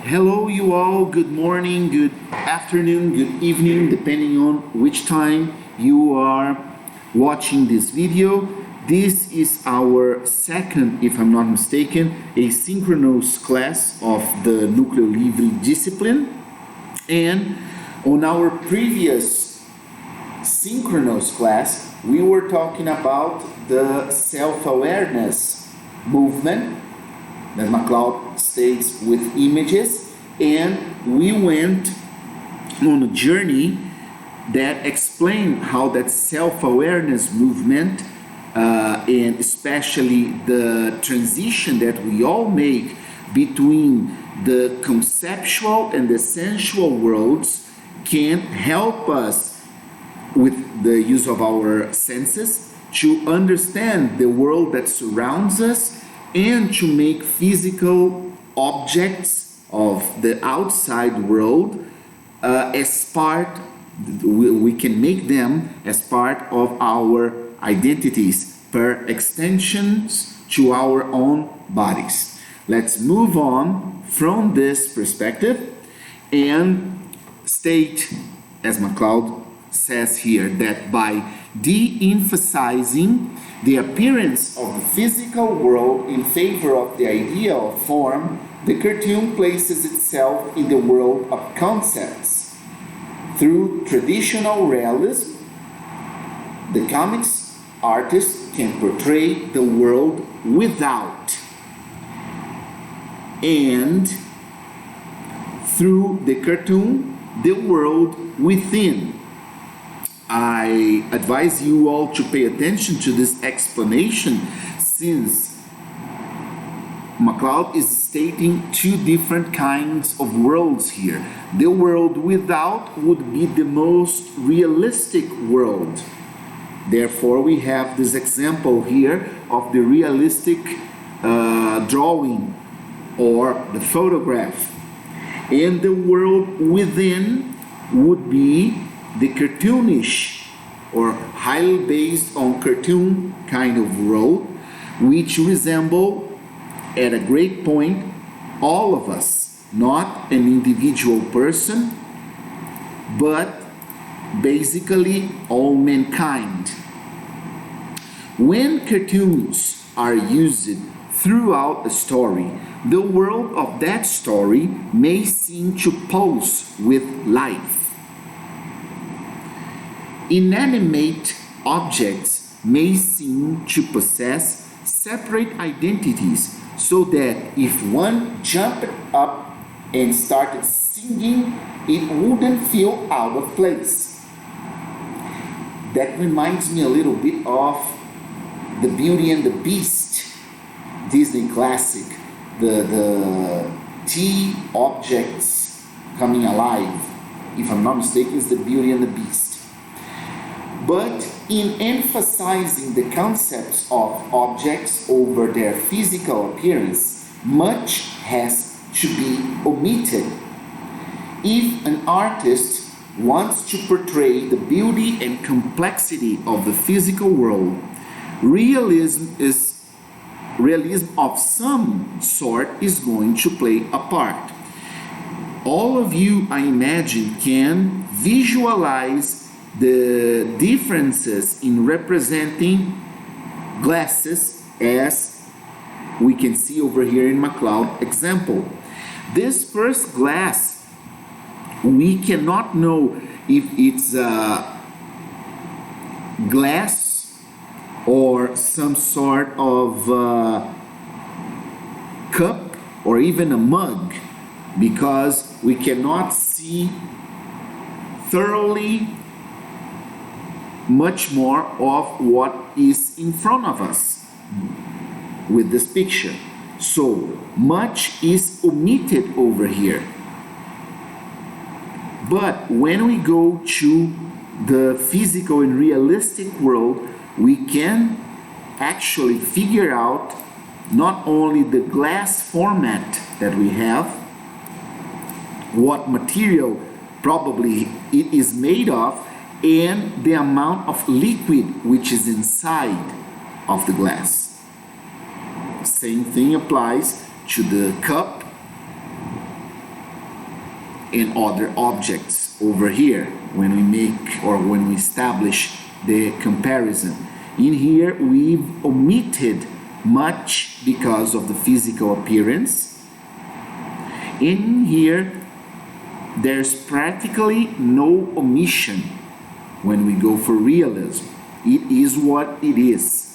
Hello, you all. Good morning, good afternoon, good evening, depending on which time you are watching this video. This is our second, if I'm not mistaken, asynchronous class of the Núcleo Livre discipline. And on our previous synchronous class, we were talking about the self-awareness movement that MacLeod states with images, and we went on a journey that explained how that self-awareness movement and especially the transition that we all make between the conceptual and the sensual worlds can help us with the use of our senses to understand the world that surrounds us and to make physical objects of the outside world as part, we can make them as part of our identities per extensions to our own bodies. Let's move on from this perspective and state, as MacLeod says here, that by de-emphasizing the appearance of the physical world in favor of the idea of form, the cartoon places itself in the world of concepts. Through traditional realism, the comics artist can portray the world without, and through the cartoon, the world within. I advise you all to pay attention to this explanation, since MacLeod is stating two different kinds of worlds here. The world without would be the most realistic world. Therefore, we have this example here of the realistic drawing or the photograph. And the world within would be the cartoonish or highly based on cartoon kind of world, which resemble at a great point all of us, not an individual person, but basically all mankind. When cartoons are used throughout a story, the world of that story may seem to pulse with life. Inanimate objects may seem to possess separate identities, so that if one jumped up and started singing, it wouldn't feel out of place. That reminds me a little bit of The Beauty and the Beast, Disney classic, the tea objects coming alive. If I'm not mistaken, it's The Beauty and the Beast. But in emphasizing the concepts of objects over their physical appearance, much has to be omitted. If an artist wants to portray the beauty and complexity of the physical world, realism of some sort is going to play a part. All of you, I imagine, can visualize the differences in representing glasses, as we can see over here in MacLeod example. This first glass, we cannot know if it's a glass or some sort of cup or even a mug, because we cannot see thoroughly much more of what is in front of us with this picture. So much is omitted over here. But when we go to the physical and realistic world, we can actually figure out not only the glass format that we have, what material probably it is made of, and the amount of liquid which is inside of the glass. Same thing applies to the cup and other objects over here when we make or when we establish the comparison. In here, we've omitted much because of the physical appearance. In here, there's practically no omission when we go for realism. It is what it is.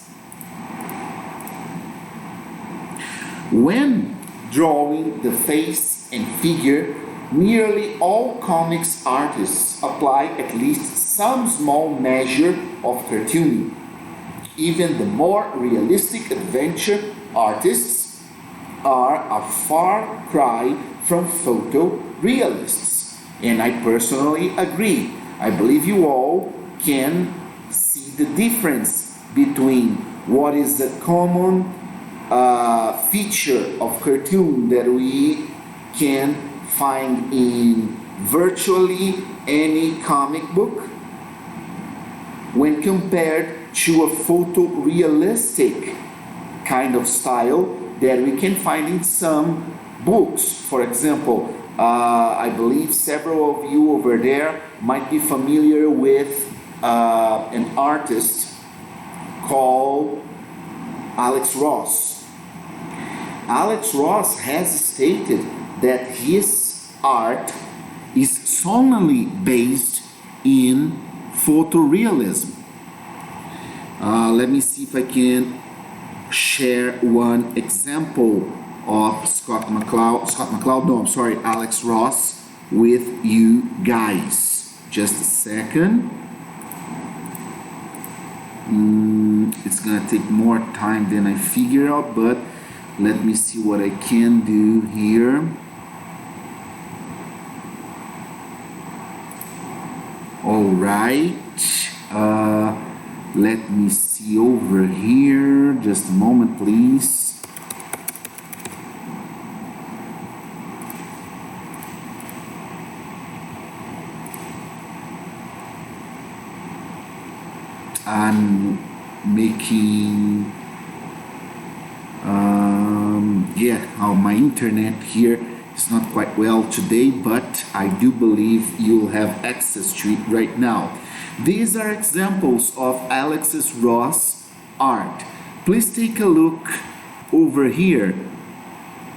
When drawing the face and figure, nearly all comics artists apply at least some small measure of cartooning. Even the more realistic adventure artists are a far cry from photorealists. And I personally agree. I believe you all can see the difference between what is the common feature of cartoon that we can find in virtually any comic book when compared to a photorealistic kind of style that we can find in some books. For example, I believe several of you over there might be familiar with an artist called Alex Ross. Alex Ross has stated that his art is solely based in photorealism. Let me see if I can share one example of Alex Ross with you guys. Just a second. It's gonna take more time than I figure out, but let me see what I can do here. All right. Let me see over here. Just a moment, please. I'm making my internet here is not quite well today, but I do believe you'll have access to it right now. These are examples of Alex Ross art. Please take a look over here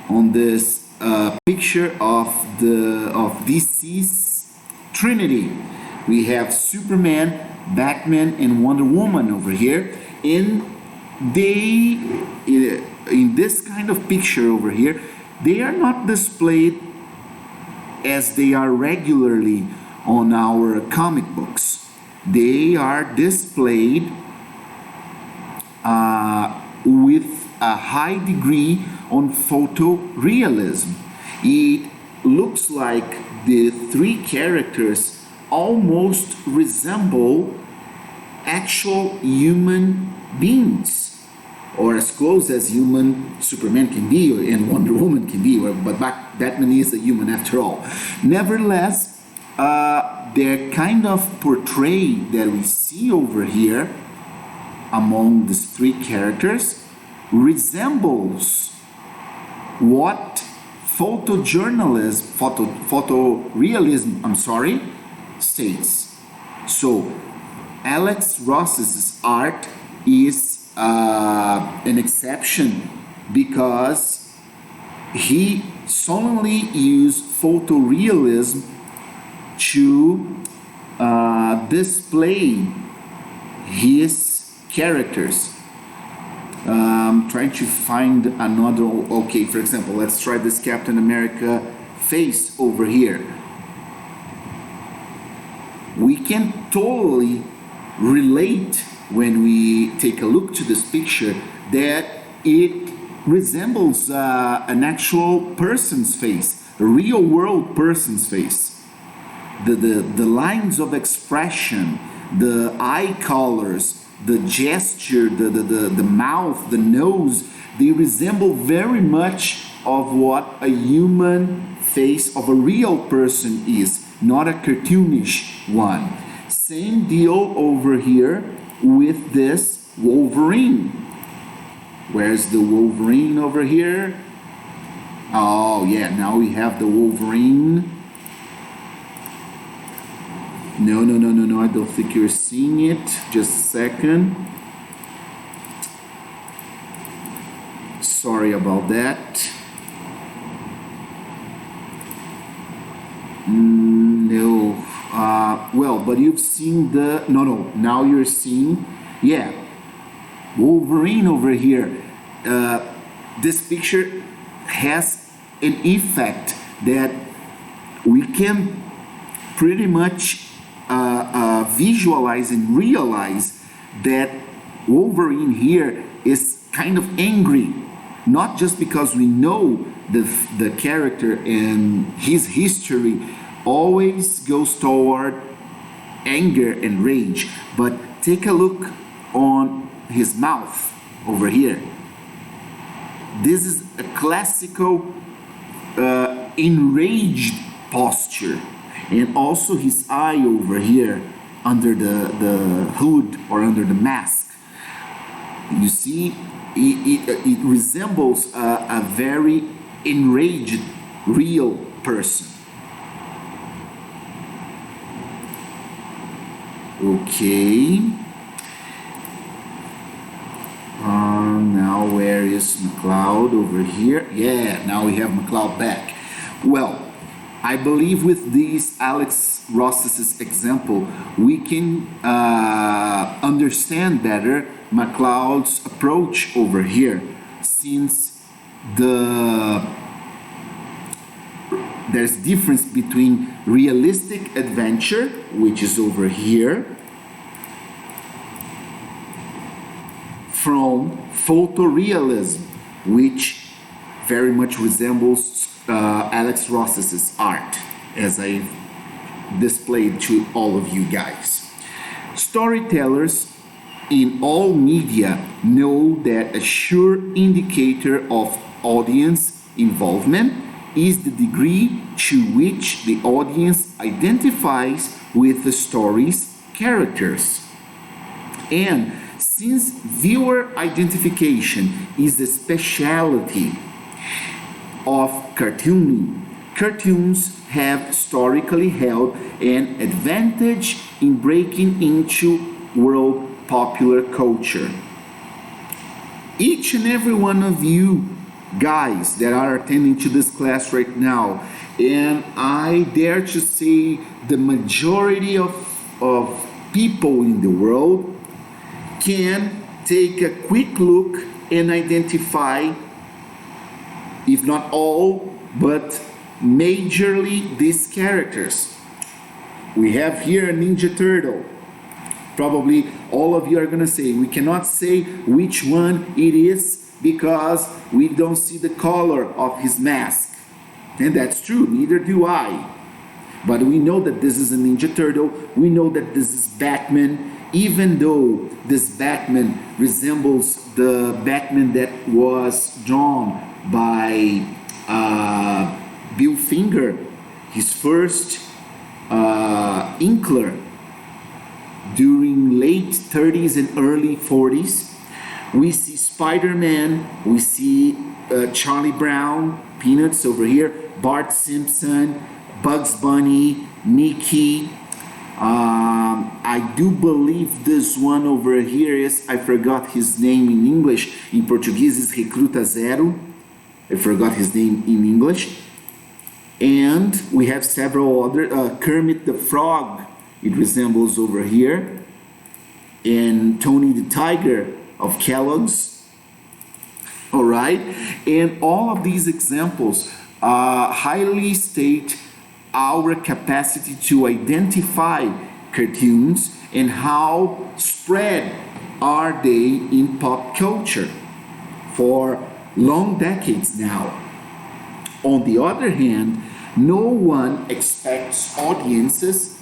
on this picture of DC's Trinity. We have Superman, Batman, and Wonder Woman over here. In this kind of picture over here, they are not displayed as they are regularly on our comic books. They are displayed with a high degree on photorealism. It looks like the three characters almost resemble actual human beings, or as close as human Superman can be and Wonder Woman can be, but Batman is a human after all. Nevertheless, their kind of portrait that we see over here among these three characters resembles what photorealism states. So Alex Ross's art is an exception because he solely used photorealism to display his characters. I'm trying to find another. Okay, for example, let's try this Captain America face over here. We can totally relate when we take a look to this picture that it resembles an actual person's face, a real world person's face. The lines of expression, the eye colors, the gesture, the mouth, the nose, they resemble very much of what a human face of a real person is, not a cartoonish one. Same deal over here with this Wolverine. Where's the Wolverine over here? Oh yeah, now we have the Wolverine No. I don't think you're seeing it. Just a second. Sorry about that. No. Well, but you've seen the... No. Now you're seeing... Yeah. Wolverine over here. This picture has an effect that we can pretty much visualize and realize that Wolverine here is kind of angry, not just because we know the character and his history always goes toward anger and rage, but take a look on his mouth over here. This is a classical enraged posture, and also his eye over here under the hood or under the mask. You see, it resembles a very enraged real person. Okay. Now where is McCloud over here? Yeah, now we have McCloud back. Well, I believe with this Alex Ross's example, we can understand better McCloud's approach over here, since there's difference between realistic adventure, which is over here, from photorealism, which very much resembles Alex Ross's art, as I displayed to all of you guys. Storytellers in all media know that a sure indicator of audience involvement is the degree to which the audience identifies with the story's characters. And since viewer identification is the specialty of cartooning, cartoons have historically held an advantage in breaking into world popular culture. Each and every one of you guys that are attending to this class right now, and I dare to say the majority of people in the world, can take a quick look and identify, if not all, but majorly these characters. We have here a Ninja Turtle. Probably all of you are gonna say, we cannot say which one it is because we don't see the color of his mask. And that's true, neither do I. But we know that this is a Ninja Turtle, we know that this is Batman, even though this Batman resembles the Batman that was drawn by Bill Finger, his first inkler during late 30s and early 40s. We see Spider-Man, we see Charlie Brown, Peanuts over here, Bart Simpson, Bugs Bunny, Mickey. I do believe this one over here is, I forgot his name in English. In Portuguese is Recruta Zero. I forgot his name in English. And we have several other, Kermit the Frog, it resembles over here. And Tony the Tiger of Kellogg's. All right. And all of these examples highly state our capacity to identify cartoons and how spread are they in pop culture for long decades now. On the other hand, no one expects audiences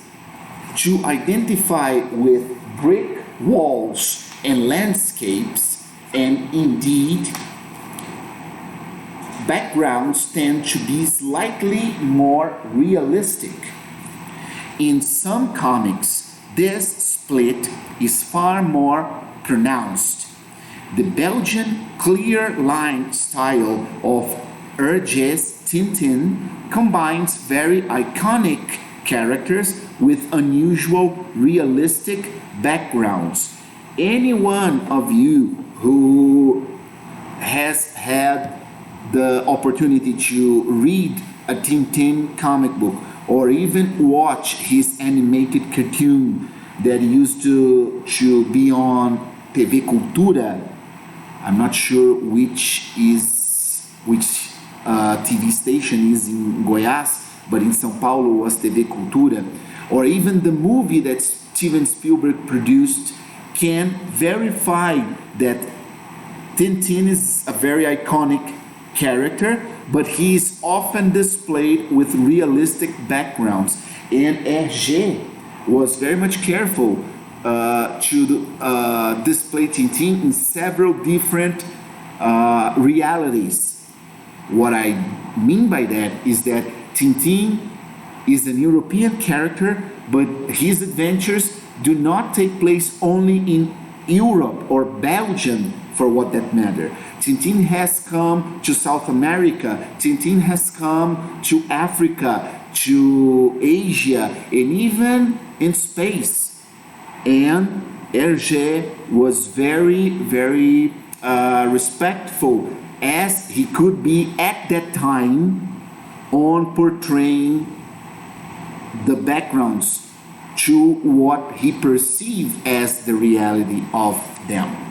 to identify with brick walls and landscapes, and indeed backgrounds tend to be slightly more realistic. In some comics, this split is far more pronounced. The Belgian clear line style of Hergé's Tintin combines very iconic characters with unusual, realistic backgrounds. Any one of you who has had the opportunity to read a Tintin comic book or even watch his animated cartoon that used to be on TV Cultura. I'm not sure which TV station is in Goiás, but in São Paulo was TV Cultura, or even the movie that Steven Spielberg produced, can verify that Tintin is a very iconic character, but he is often displayed with realistic backgrounds. And Hergé was very much careful to display Tintin in several different realities. What I mean by that is that Tintin is an European character, but his adventures do not take place only in Europe or Belgium, for what that matter. Tintin has come to South America, Tintin has come to Africa, to Asia, and even in space. And Hergé was very, very respectful as he could be at that time on portraying the backgrounds to what he perceived as the reality of them.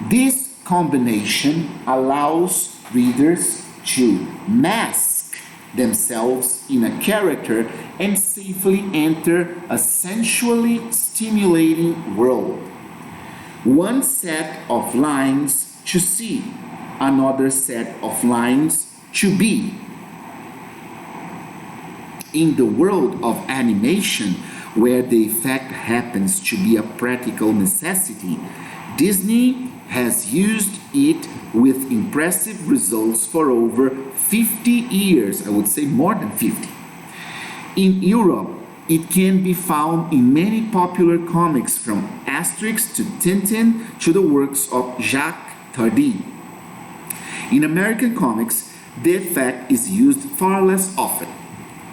This combination allows readers to mask themselves in a character and safely enter a sensually stimulating world. One set of lines to see, another set of lines to be. In the world of animation, where the effect happens to be a practical necessity, Disney has used it with impressive results for over 50 years, I would say more than 50. In Europe, it can be found in many popular comics from Asterix to Tintin to the works of Jacques Tardi. In American comics, the effect is used far less often,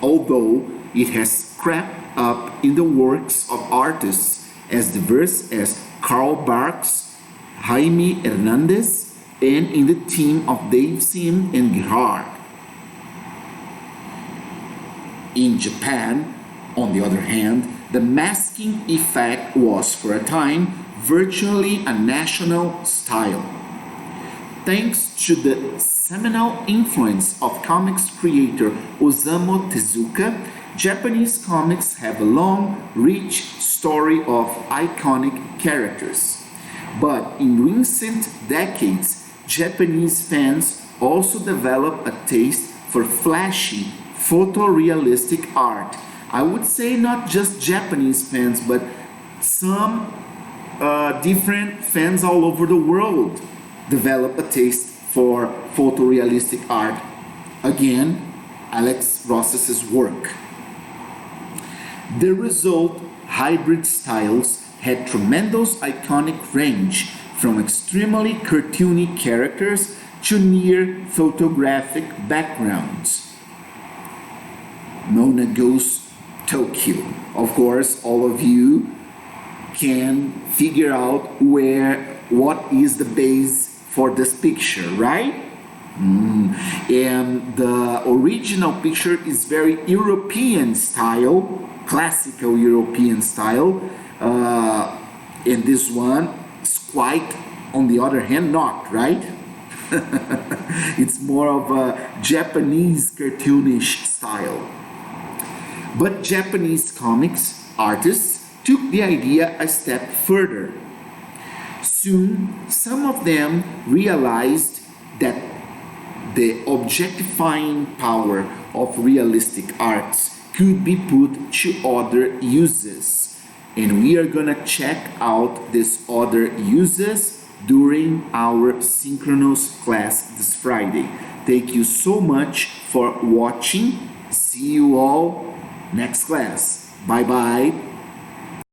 although it has crept up in the works of artists as diverse as Karl Barks, Jaime Hernandez, and in the team of Dave Sim and Gerhard. In Japan, on the other hand, the masking effect was for a time virtually a national style. Thanks to the seminal influence of comics creator Osamu Tezuka, Japanese comics have a long, rich story of iconic characters. But in recent decades, Japanese fans also developed a taste for flashy, photorealistic art. I would say not just Japanese fans, but some different fans all over the world develop a taste for photorealistic art. Again, Alex Ross's work. The result, hybrid styles, had tremendous iconic range from extremely cartoony characters to near photographic backgrounds. Mona Goes Tokyo. Of course, all of you can figure out what is the base for this picture, right? And the original picture is very European style, classical European style, and this one is quite, on the other hand, not, right? It's more of a Japanese cartoonish style. But Japanese comics artists took the idea a step further. Soon, some of them realized that the objectifying power of realistic arts could be put to other uses. And we are gonna check out these other uses during our Synchronous class this Friday. Thank you so much for watching. See you all next class. Bye bye.